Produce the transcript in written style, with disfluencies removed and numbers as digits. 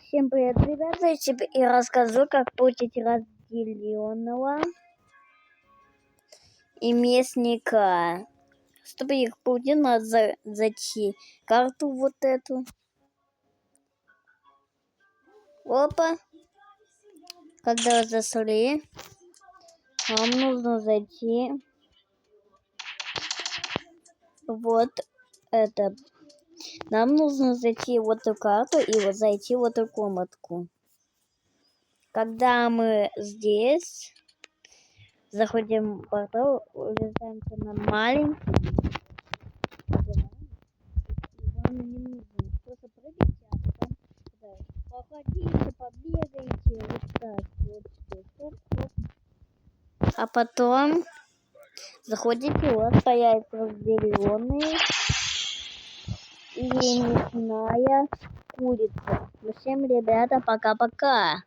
Всем привет, ребята! Я тебе и расскажу, как получить разделенного и местника. Чтобы их получить, надо зайти карту вот эту. Опа! Когда зашли, нам нужно зайти вот это. Нам нужно зайти в эту карту и вот зайти в эту комнатку. Когда мы здесь заходим в портал, улетаемся на маленький. Вам не нужно просто прыгайте, а потом походите, побегайте, вот так вот. Хоп-хоп. А потом заходите, у вас появится разделенный и мясная курица. Ну, всем, ребята, пока-пока.